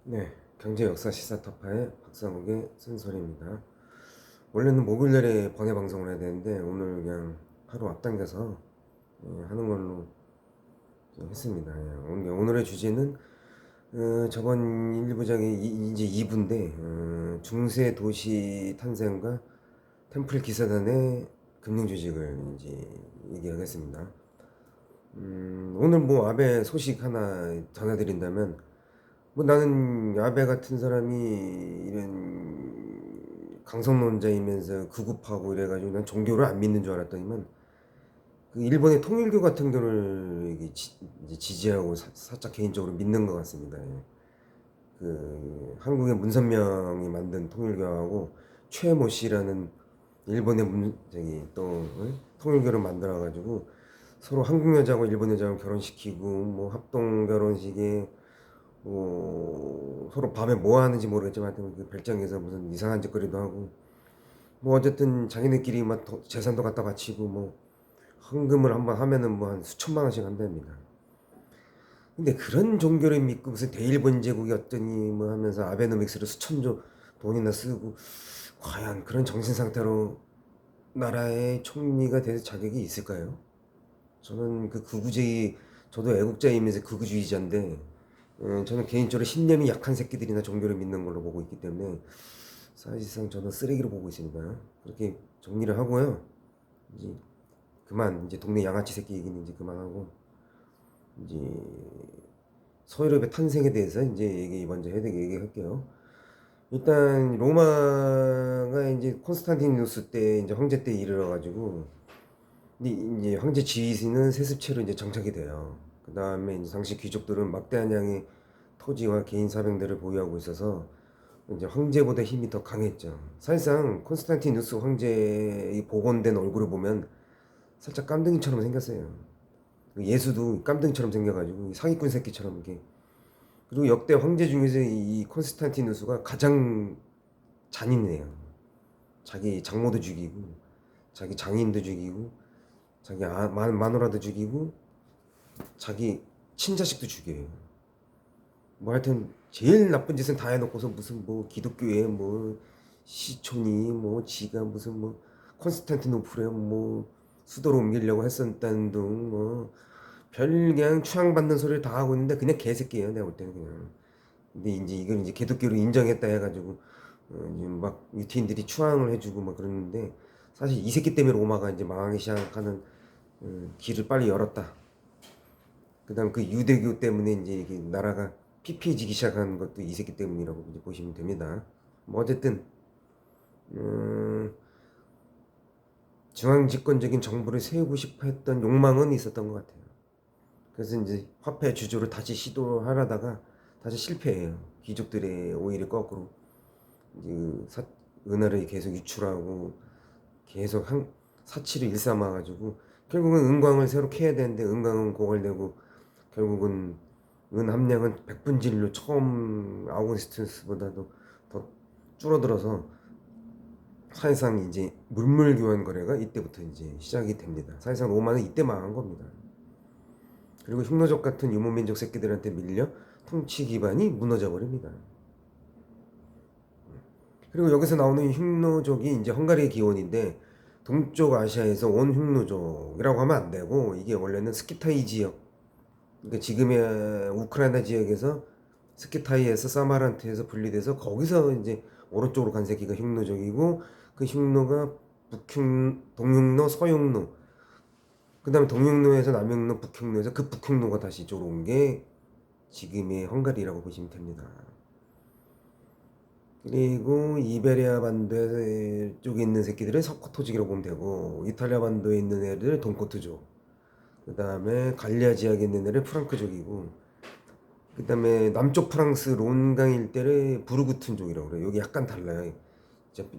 네, 경제 역사 시사 타파의 박상욱의 쓴소리입니다. 원래는 목요일날에 번외 방송을 해야 되는데 오늘 그냥 하루 앞당겨서 하는 걸로 했습니다. 오늘의 주제는 저번 1부작의 이제 2부인데 중세 도시 탄생과 템플 기사단의 금융 조직을 이제 얘기하겠습니다. 오늘 뭐 아베 소식 하나 전해드린다면, 뭐 나는 아베 같은 사람이 이런 강성론자이면서 극우파고 이래가지고 난 종교를 안 믿는 줄 알았더니만, 그 일본의 통일교 같은 거를 이게 이제 지지하고 살짝 개인적으로 믿는 것 같습니다. 예. 그 한국의 문선명이 만든 통일교하고 최모 씨라는 일본의 저기 또 통일교를 만들어가지고 서로 한국 여자하고 일본 여자하고 결혼시키고, 뭐 합동 결혼식에 뭐 서로 밤에 뭐 하는지 모르겠지만 하여튼 그 별장에서 무슨 이상한 짓거리도 하고, 뭐 어쨌든 자기네끼리 막 재산도 갖다 바치고, 뭐 헌금을 한번 하면은 뭐 한 수천만 원씩 한답니다. 근데 그런 종교를 믿고 무슨 대일본 제국이었더니 뭐 하면서 아베노믹스를 수천조 돈이나 쓰고, 과연 그런 정신 상태로 나라의 총리가 될 자격이 있을까요? 저는 그 극우주의, 저도 애국자이면서 극우주의자인데, 저는 개인적으로 신념이 약한 새끼들이나 종교를 믿는 걸로 보고 있기 때문에 사실상 저는 쓰레기로 보고 있습니다. 그렇게 정리를 하고요. 이제 그만, 이제 동네 양아치 새끼 얘기는 이제 그만하고, 이제 서유럽의 탄생에 대해서 이제 얘기 먼저 얘기할게요. 일단 로마가 이제 콘스탄티누스 때 이제 황제 때 이르러 가지고, 이제 황제 지위는 세습체로 이제 정착이 돼요. 그 다음에 이제 당시 귀족들은 막대한 양의 토지와 개인 사병들을 보유하고 있어서 이제 황제보다 힘이 더 강했죠. 사실상 콘스탄티누스 황제의 복원된 얼굴을 보면 살짝 깜둥이처럼 생겼어요. 그 예수도 깜둥이처럼 생겨가지고 사기꾼 새끼처럼 이렇게. 그리고 역대 황제 중에서 이 콘스탄티누스가 가장 잔인해요. 자기 장모도 죽이고, 자기 장인도 죽이고, 자기 마누라도 죽이고, 자기 친자식도 죽여요. 뭐 하여튼 제일 나쁜 짓은 다 해놓고서 무슨 뭐 기독교에 뭐 시촌이 뭐 지가 무슨 뭐 콘스탄티노플에 뭐 수도로 옮기려고 했었다는 둥, 뭐 별 그냥 추앙받는 소리를 다 하고 있는데 그냥 개새끼예요, 내가 볼 때는 그냥. 근데 이제 이걸 이제 기독교로 인정했다 해가지고 이제 막 유태인들이 추앙을 해주고 막 그러는데, 사실 이 새끼 때문에 로마가 이제 망하기 시작하는 길을 빨리 열었다. 그다음 그 유대교 때문에 이제 이게 나라가 피폐해지기 시작한 것도 이 새끼 때문이라고 이제 보시면 됩니다. 뭐 어쨌든 중앙 집권적인 정부를 세우고 싶어 했던 욕망은 있었던 것 같아요. 그래서 이제 화폐 주조를 다시 시도하려다가 다시 실패해요. 귀족들의 오히려 거꾸로 이제 은하를 계속 유출하고 계속 사치를 일삼아가지고 결국은 은광을 새로 캐야 되는데 은광은 고갈되고, 결국은 은 함량은 백분질로 처음 아우구스투스보다도 더 줄어들어서 사실상 이제 물물 교환 거래가 이때부터 이제 시작이 됩니다. 사실상 로마는 이때 망한 겁니다. 그리고 흉노족 같은 유목민족 새끼들한테 밀려 통치 기반이 무너져 버립니다. 그리고 여기서 나오는 흉노족이 이제 헝가리의 기원인데, 동쪽 아시아에서 온 흉노족이라고 하면 안 되고, 이게 원래는 스키타이 지역, 그러니까 지금의 우크라이나 지역에서 스키타이에서 사마란트에서 분리돼서 거기서 이제 오른쪽으로 간 새끼가 흉노족이고, 그 흉노가 동흉노, 서흉노, 그 다음에 동흉노에서 남흉노, 북흉노에서 그 북흉노가 다시 이쪽으로 온 게 지금의 헝가리라고 보시면 됩니다. 그리고 이베리아 반도 쪽에 있는 새끼들은 서코토족이라고 보면 되고, 이탈리아 반도에 있는 애들 돈코트족, 그 다음에 갈리아 지역에 있는 애들 프랑크족이고, 그 다음에 남쪽 프랑스 론강 일대를 부르구튼족이라고 그래요. 여기 약간 달라요,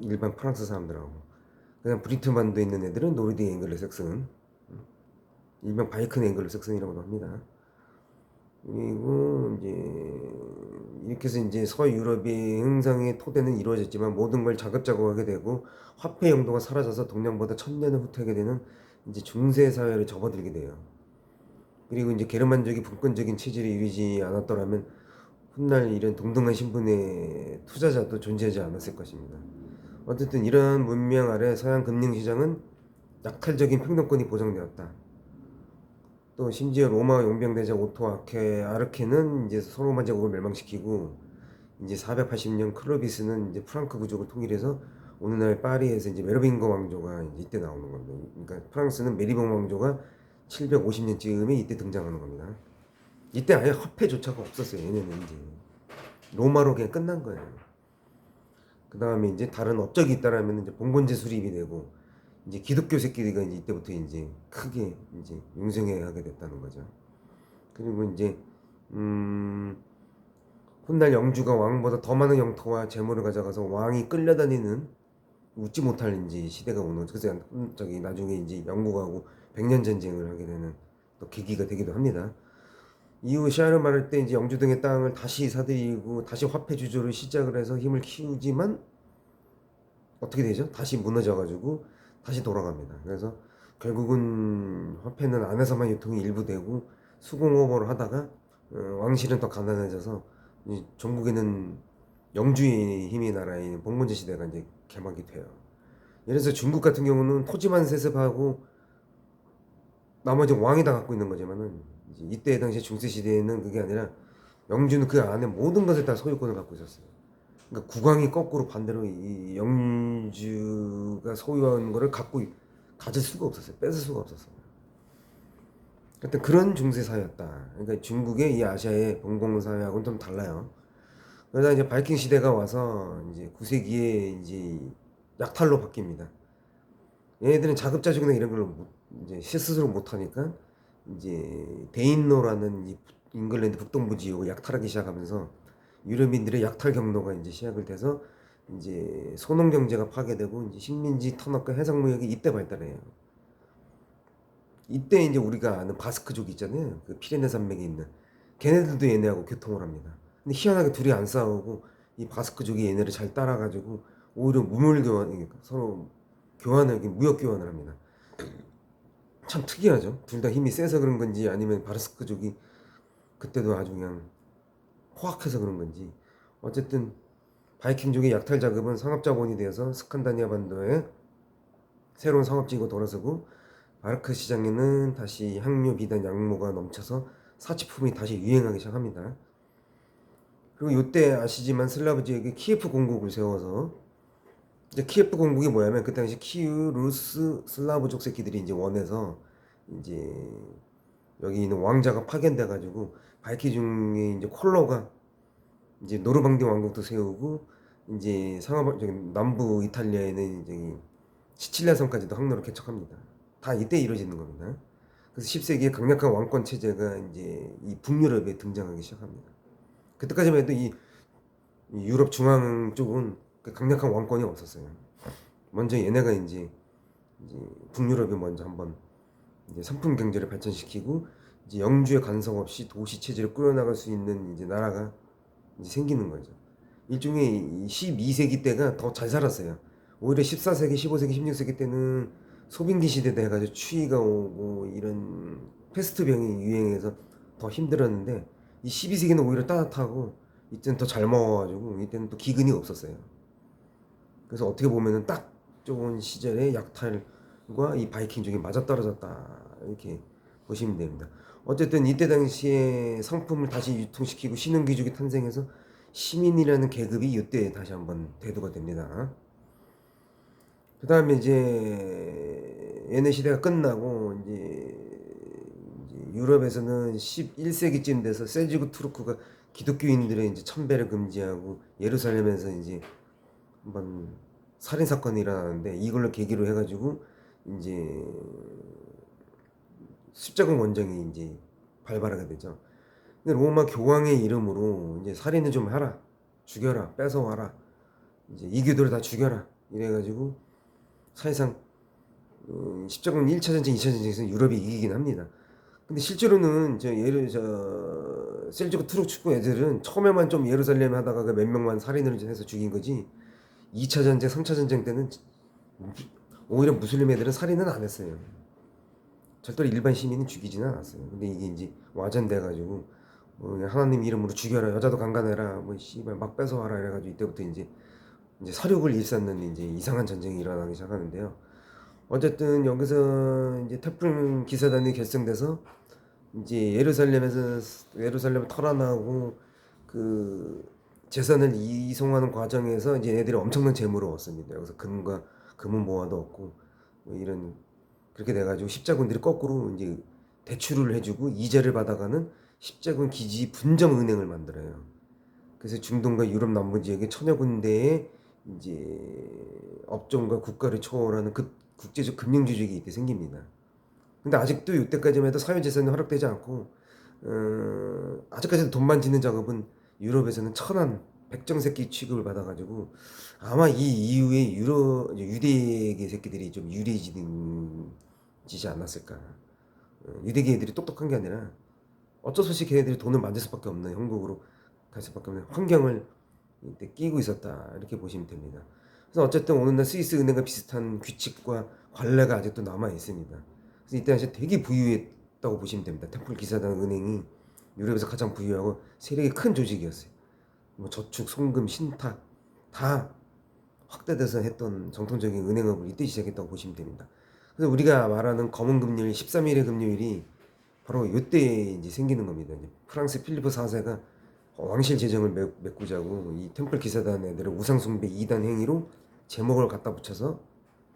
일반 프랑스 사람들하고. 그다음 브리트 반도에 있는 애들은 노르디 앵글로 색슨, 일명 바이큰 앵글로 색슨이라고도 합니다. 그리고 이제 이렇게 해서 이제 서유럽의 흥상의 토대는 이루어졌지만 모든 걸 자급자족하게 되고 화폐 용도가 사라져서 동양보다 천년을 후퇴하게 되는 이제 중세 사회를 접어들게 돼요. 그리고 이제 게르만족이 분권적인 체질을 이루지 않았더라면 훗날 이런 동등한 신분의 투자자도 존재하지 않았을 것입니다. 어쨌든 이러한 문명 아래 서양 금융시장은 약탈적인 평등권이 보장되었다. 또 심지어 로마 용병대장 오토 아르케는 이제 소로마 제국을 멸망시키고 이제 480년 클로비스는 이제 프랑크 부족을 통일해서 오늘날 파리에서 이제 메로빙거 왕조가 이제 이때 나오는 겁니다. 그러니까 프랑스는 메리봉 왕조가 750년쯤에 이때 등장하는 겁니다. 이때 아예 화폐조차가 없었어요. 얘네는 이제 로마로 그냥 끝난 거예요. 그 다음에 이제 다른 업적이 있다라면 이제 봉건제 수립이 되고 이제 기독교 새끼가 이제 이때부터 이제 크게 이제 융성하게 됐다는 거죠. 그리고 이제 훗날 영주가 왕보다 더 많은 영토와 재물을 가져가서 왕이 끌려다니는 웃지 못할 이제 시대가 오는 거죠. 그래서 저기 나중에 이제 영국하고 백년 전쟁을 하게 되는 또 계기가 되기도 합니다. 이후 샤르마르 때 이제 영주 등의 땅을 다시 사들이고 다시 화폐 주조를 시작을 해서 힘을 키우지만 어떻게 되죠? 다시 무너져가지고 다시 돌아갑니다. 그래서 결국은 화폐는 안에서만 유통이 일부 되고 수공업으로 하다가 왕실은 더 가난해져서 전국에는 영주의 힘의 나라인 봉건제 시대가 이제 개막이 돼요. 예를 들어서 중국 같은 경우는 토지만 세습하고 나머지 왕이 다 갖고 있는 거지만은 이때 당시 중세 시대에는 그게 아니라 영주는 그 안에 모든 것을 다 소유권을 갖고 있었어요. 그러니까 국왕이 거꾸로 반대로 이 영주가 소유한 거를 가질 수가 없었어요. 뺏을 수가 없었어요. 하여튼 그런 중세 사회였다. 그러니까 중국의 이 아시아의 봉건 사회하고는 좀 달라요. 그러다 이제 바이킹 시대가 와서 이제 9세기에 이제 약탈로 바뀝니다. 얘네들은 자급자족이나 이런 걸 이제 스스로 못하니까 이제 데인노라는 이 잉글랜드 북동부 지역을 약탈하기 시작하면서 유럽인들의 약탈 경로가 이제 시작을 돼서 이제 소농 경제가 파괴되고 이제 식민지 탄압과 해상 무역이 이때 발달해요. 이때 이제 우리가 아는 바스크족 있잖아요. 그 피레네 산맥에 있는 걔네들도 얘네하고 교통을 합니다. 근데 희한하게 둘이 안 싸우고 이 바스크족이 얘네를 잘 따라가지고 오히려 무물 교환, 서로 교환을 무역 교환을 합니다. 참 특이하죠. 둘 다 힘이 세서 그런 건지 아니면 바스크족이 그때도 아주 그냥 포악해서 그런 건지 어쨌든 바이킹족의 약탈 자금은 상업자본이 되어서 스칸다니아 반도에 새로운 상업지구가 돌아서고 아르크 시장에는 다시 향료, 비단, 양모가 넘쳐서 사치품이 다시 유행하기 시작합니다. 그리고 이때 아시지만 슬라브 지역에 키예프 공국을 세워서 이제 키예프 공국이 뭐냐면 그 당시 키우, 루스, 슬라브족 새끼들이 이제 원해서 이제 여기 있는 왕자가 파견돼 가지고 바이킹 중에 이제 콜로가 이제 노르방디 왕국도 세우고 이제 저기 남부 이탈리아에는 이제 시칠리아 섬까지도 항로를 개척합니다. 다 이때 이루어지는 겁니다. 그래서 10세기에 강력한 왕권 체제가 이제 이 북유럽에 등장하기 시작합니다. 그때까지만 해도 이 유럽 중앙 쪽은 강력한 왕권이 없었어요. 먼저 얘네가 이제 북유럽이 먼저 한번 이제 상품 경제를 발전시키고 이제 영주의 간섭 없이 도시 체제를 꾸려나갈 수 있는 이제 나라가 이제 생기는 거죠. 일종의 12세기 때가 더 잘 살았어요. 오히려 14세기, 15세기, 16세기 때는 소빙기 시대다 해가지고 추위가 오고 이런 패스트병이 유행해서 더 힘들었는데 이 12세기는 오히려 따뜻하고 이때는 더 잘 먹어가지고 이때는 또 기근이 없었어요. 그래서 어떻게 보면은 딱 좋은 시절의 약탈과 이 바이킹족이 맞아떨어졌다 이렇게 보시면 됩니다. 어쨌든 이때 당시에 상품을 다시 유통시키고 신흥귀족이 탄생해서 시민이라는 계급이 이때 다시 한번 대두가 됩니다. 그 다음에 이제 얘네 시대가 끝나고 이제 유럽에서는 11세기쯤 돼서 셀주크 투르크가 기독교인들의 이제 참배를 금지하고 예루살렘에서 이제 한번 살인 사건이 일어나는데 이걸로 계기로 해가지고 이제 십자군 원정이 이제 발발하게 되죠. 근데 로마 교황의 이름으로 이제 살인을 좀 하라, 죽여라, 뺏어와라, 이제 이교도를 다 죽여라 이래가지고 사실상 십자군 1차 전쟁, 2차 전쟁에서 유럽이 이기긴 합니다. 근데 실제로는 셀주크 투르크 애들은 처음에만 좀 예루살렘 하다가 그 몇 명만 살인을 해서 죽인 거지 2차 전쟁, 3차 전쟁 때는 오히려 무슬림 애들은 살인은 안 했어요. 절대로 일반 시민은 죽이지는 않았어요. 근데 이게 이제 와전돼가지고 그냥 하나님 이름으로 죽여라, 여자도 강간해라, 뭐 씨발 막 뺏어와라 이래가지고 이때부터 이제 사륙을 일삼는 이제 이상한 전쟁이 일어나기 시작하는데요. 어쨌든 여기서 이제 태풍 기사단이 결성돼서 이제 예루살렘을 털어나오고 그 재산을 이송하는 과정에서 이제 애들이 엄청난 재물을 얻습니다. 여기서 금과 금은 모아도 얻고 뭐 이런, 그렇게 돼가지고 십자군들이 거꾸로 이제 대출을 해주고 이자를 받아가는 십자군 기지 분점 은행을 만들어요. 그래서 중동과 유럽 남부 지역의 천여 군데의 이제 업종과 국가를 초월하는 국제적 금융 조직이 이때 생깁니다. 근데 아직도 이때까지만 해도 사회재산이 허락되지 않고 아직까지도 돈만 짓는 작업은 유럽에서는 천한 백정새끼 취급을 받아가지고 아마 이 이후에 유대계 새끼들이 좀 유리해지지 않았을까. 유대계 애들이 똑똑한 게 아니라 어쩔 수 없이 걔네들이 돈을 만들 수밖에 없는, 형국으로 갈 수밖에 없는 환경을 이때 끼고 있었다, 이렇게 보시면 됩니다. 그래서 어쨌든 오늘날 스위스 은행과 비슷한 규칙과 관례가 아직도 남아 있습니다. 그래서 이때 당시 되게 부유했다고 보시면 됩니다. 템플 기사단 은행이 유럽에서 가장 부유하고 세력이 큰 조직이었어요. 뭐 저축, 송금, 신탁 다 확대돼서 했던 정통적인 은행업을 이때 시작했다고 보시면 됩니다. 그래서 우리가 말하는 검은 금요일, 13일의 금요일이 바로 이때 이제 생기는 겁니다. 이제 프랑스 필리프 4세가 왕실 재정을 메꾸자고 이 템플 기사단 애들을 우상숭배 2단 행위로 제목을 갖다 붙여서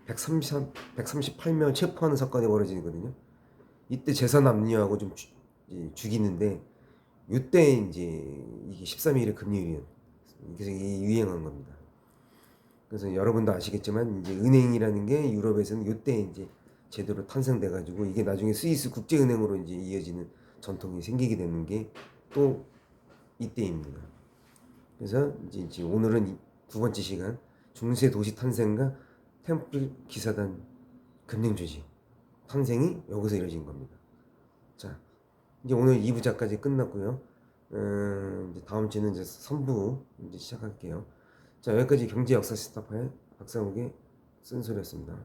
138명 체포하는 사건이 벌어지거든요. 이때 재산 압류하고 좀 죽이는데, 이때 이제 이게 13일의 금요일이에요. 그래서 이게 유행한 겁니다. 그래서 여러분도 아시겠지만 이제 은행이라는 게 유럽에서는 이때 이제 제대로 탄생돼가지고 이게 나중에 스위스 국제은행으로 이제 이어지는 전통이 생기게 되는 게 또 이때입니다. 그래서 이제 오늘은 두 번째 시간, 중세 도시 탄생과 템플 기사단 금융조직 탄생이 여기서 이루어진 겁니다. 자, 이제 오늘 2부작까지 끝났고요. 이제 다음 주는 이제 3부 이제 시작할게요. 자, 여기까지 경제 역사 스타파의 박상욱의 쓴소리였습니다.